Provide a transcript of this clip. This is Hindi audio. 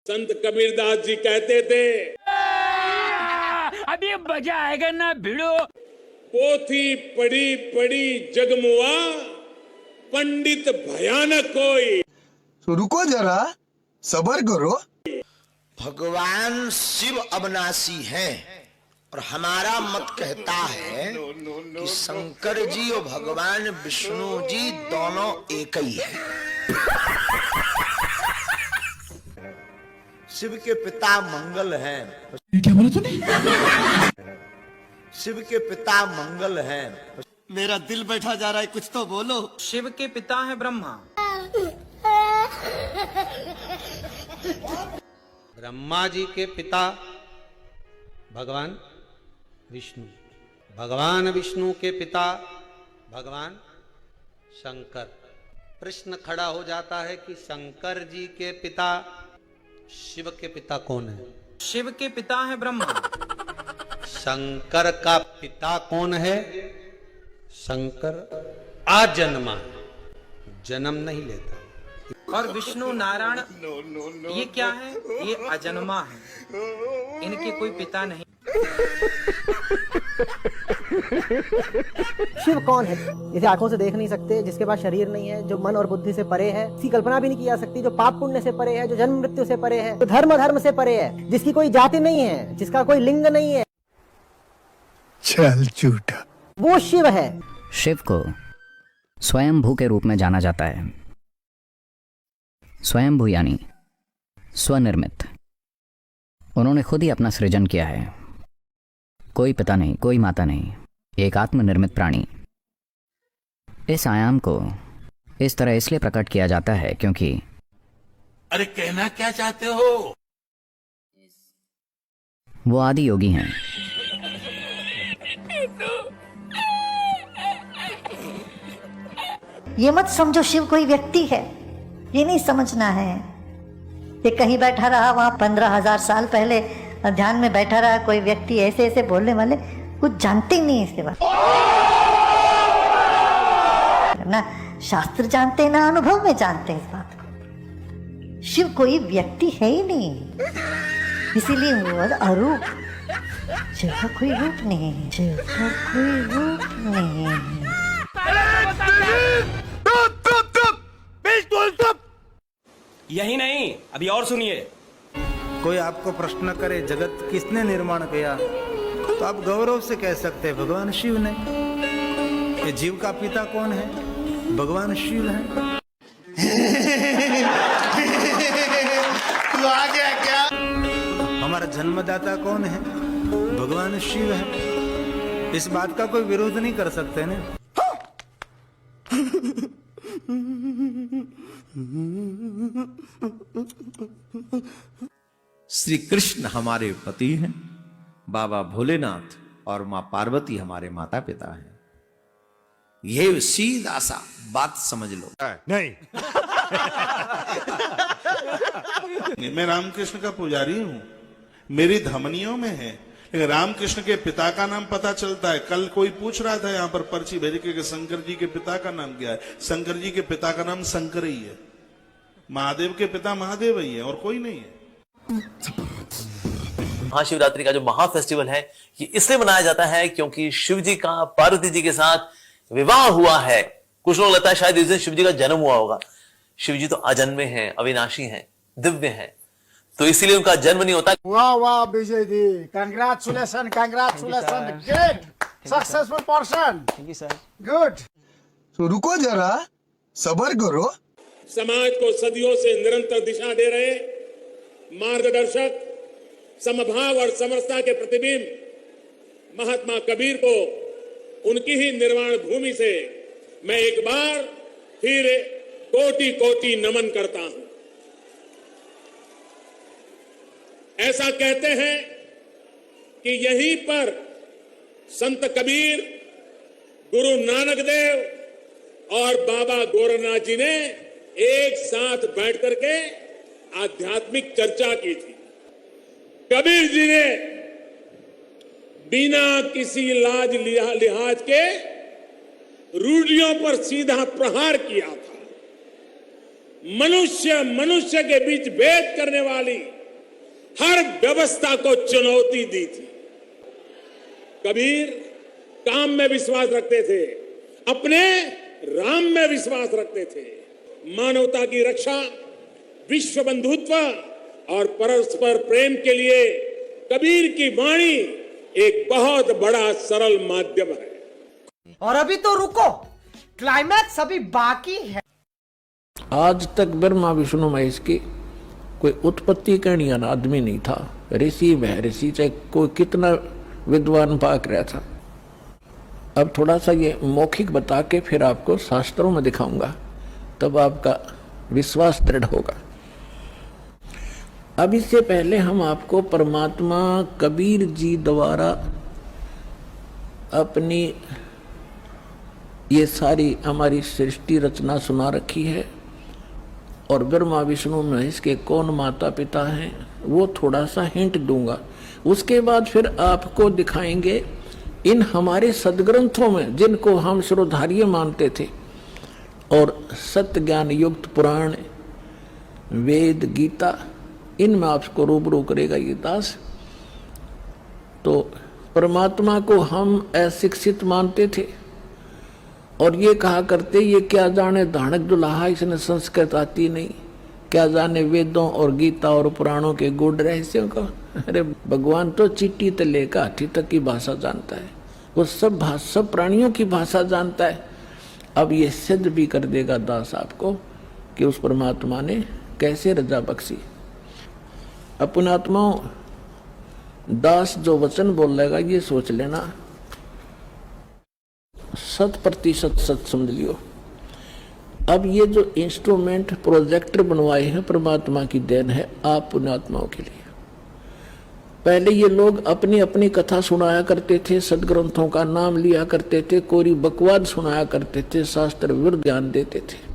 संत कबीरदास जी कहते थे, अभी मजा आएगा ना भिड़ो। पोथी पढ़ी पढ़ी जगमुआ, पंडित भयानक कोई। तो रुको जरा, सबर करो। भगवान शिव अविनाशी हैं और हमारा मत कहता है कि शंकर जी और भगवान विष्णु जी दोनों एक ही हैं। शिव के पिता मंगल हैं। क्या बोला तूने? शिव के पिता मंगल हैं। मेरा दिल बैठा जा रहा है, कुछ तो बोलो। शिव के पिता है ब्रह्मा। ब्रह्मा जी के पिता भगवान विष्णु, भगवान विष्णु के पिता भगवान शंकर। प्रश्न खड़ा हो जाता है कि शंकर जी के पिता शिव के पिता कौन है? शिव के पिता है ब्रह्मा। शंकर का पिता कौन है? शंकर आजन्मा है, जन्म नहीं लेता। और विष्णु नारायण ये क्या है? ये अजन्मा है, इनके कोई पिता नहीं। शिव कौन है? इसे आंखों से देख नहीं सकते, जिसके पास शरीर नहीं है, जो मन और बुद्धि से परे है, इसकी कल्पना भी नहीं की जा सकती, जो पाप पुण्य से परे है, जो जन्म मृत्यु से परे है, जो धर्म से परे है, जिसकी कोई जाति नहीं है, जिसका कोई लिंग नहीं है। चल झूठा। वो शिव है। शिव को स्वयंभू के रूप में जाना जाता है। स्वयंभू यानी स्वनिर्मित। उन्होंने खुद ही अपना सृजन किया है। कोई पिता नहीं, कोई माता नहीं, एक आत्मनिर्मित प्राणी। इस आयाम को इस तरह इसलिए प्रकट किया जाता है क्योंकि अरे कहना क्या चाहते हो? वो आदि योगी हैं। ये मत समझो शिव कोई व्यक्ति है, ये नहीं समझना है। ये कहीं बैठा रहा, वहां 15,000 साल पहले ध्यान में बैठा रहा कोई व्यक्ति, ऐसे ऐसे बोलने वाले कुछ जानते ही नहीं इसके बारे में। ना शास्त्र जानते ना अनुभव में जानते हैं इस बात को। शिव कोई व्यक्ति है ही नहीं, इसीलिए वो अरूप। शिव का कोई रूप नहीं है, शिव का कोई रूप नहीं है। यही नहीं, अभी और सुनिए। कोई आपको प्रश्न करे जगत किसने निर्माण किया, तो आप गौरव से कह सकते हैं भगवान शिव ने। ये जीव का पिता कौन है? भगवान शिव है। तू आ गया क्या? हमारा जन्मदाता कौन है? भगवान शिव है। इस बात का कोई विरोध नहीं कर सकते ना। श्री कृष्ण हमारे पति हैं, बाबा भोलेनाथ और मां पार्वती हमारे माता पिता हैं। ये सीधा सा बात समझ लो। नहीं। मैं रामकृष्ण का पुजारी हूँ, मेरी धमनियों में है, लेकिन रामकृष्ण के पिता का नाम पता चलता है। कल कोई पूछ रहा था यहाँ पर पर्ची भेज के शंकर जी के पिता का नाम क्या है? शंकर जी के पिता का नाम शंकर ही है। महादेव के पिता महादेव ही है और कोई नहीं है। महाशिवरात्रि का जो महा फेस्टिवल है ये इसलिए मनाया जाता है क्योंकि शिव जी का पार्वती जी के साथ विवाह हुआ है। कुछ लोग लगता है शायद इस दिन शिव जी का जन्म हुआ होगा। शिव जी तो अजन्मे हैं, अविनाशी हैं, दिव्य हैं, तो इसीलिए उनका जन्म नहीं होता। वाह वाह Vijay ji, congratulation, congratulation, great successful person. Thank you sir, good. तो रुको जरा, सबर करो। समाज को सदियों से निरंतर दिशा दे रहे मार्गदर्शक, समभाव और समरसता के प्रतिबिंब महात्मा कबीर को उनकी ही निर्वाण भूमि से मैं एक बार फिर कोटि कोटि नमन करता हूं। ऐसा कहते हैं कि यहीं पर संत कबीर, गुरु नानक देव और बाबा गोरखनाथ जी ने एक साथ बैठ करके आध्यात्मिक चर्चा की थी। कबीर जी ने बिना किसी लाज लिहाज के रूढ़ियों पर सीधा प्रहार किया था। मनुष्य मनुष्य के बीच भेद करने वाली हर व्यवस्था को चुनौती दी थी। कबीर काम में विश्वास रखते थे, अपने राम में विश्वास रखते थे। मानवता की रक्षा, विश्व बंधुत्व और परस्पर प्रेम के लिए कबीर की वाणी एक बहुत बड़ा सरल माध्यम है। और अभी तो रुको, क्लाइमैक्स अभी बाकी है। आज तक ब्रह्मा विष्णु महेश की कोई उत्पत्ति करने वाला आदमी नहीं था। ऋषि महर्षि चाहे कोई कितना विद्वान पाक रहा था। अब थोड़ा सा ये मौखिक बता के फिर आपको शास्त्रों में दिखाऊंगा, तब आपका विश्वास दृढ़ होगा। अब इससे पहले हम आपको परमात्मा कबीर जी द्वारा अपनी ये सारी हमारी सृष्टि रचना सुना रखी है, और ब्रह्मा विष्णु महेश के कौन माता पिता हैं वो थोड़ा सा हिंट दूंगा। उसके बाद फिर आपको दिखाएंगे इन हमारे सदग्रंथों में, जिनको हम श्रोधार्य मानते थे, और सत्य ज्ञान युक्त पुराण, वेद, गीता, इनमें आपको रूबरू करेगा ये दास। तो परमात्मा को हम अशिक्षित मानते थे और ये कहा करते ये क्या जाने धानक दुल्हा, इसने संस्कृत आती नहीं, क्या जाने वेदों और गीता और पुराणों के गूढ़ रहस्यों का। अरे भगवान तो चिट्टी से लेकर हाथी तक की भाषा जानता है, वो सब प्राणियों की भाषा जानता है। अब ये सिद्ध भी कर देगा दास आपको कि उस परमात्मा ने कैसे रजा बख्शी। अपने आत्माओं, दास जो वचन बोलेगा ये सोच लेना 100% सच समझ लियो। अब ये जो इंस्ट्रूमेंट प्रोजेक्टर बनवाए हैं परमात्मा की देन है आप पुण्यात्माओं के लिए। पहले ये लोग अपनी अपनी कथा सुनाया करते थे, सदग्रंथों का नाम लिया करते थे, कोरी बकवाद सुनाया करते थे, शास्त्र विरुद्ध ज्ञान देते थे।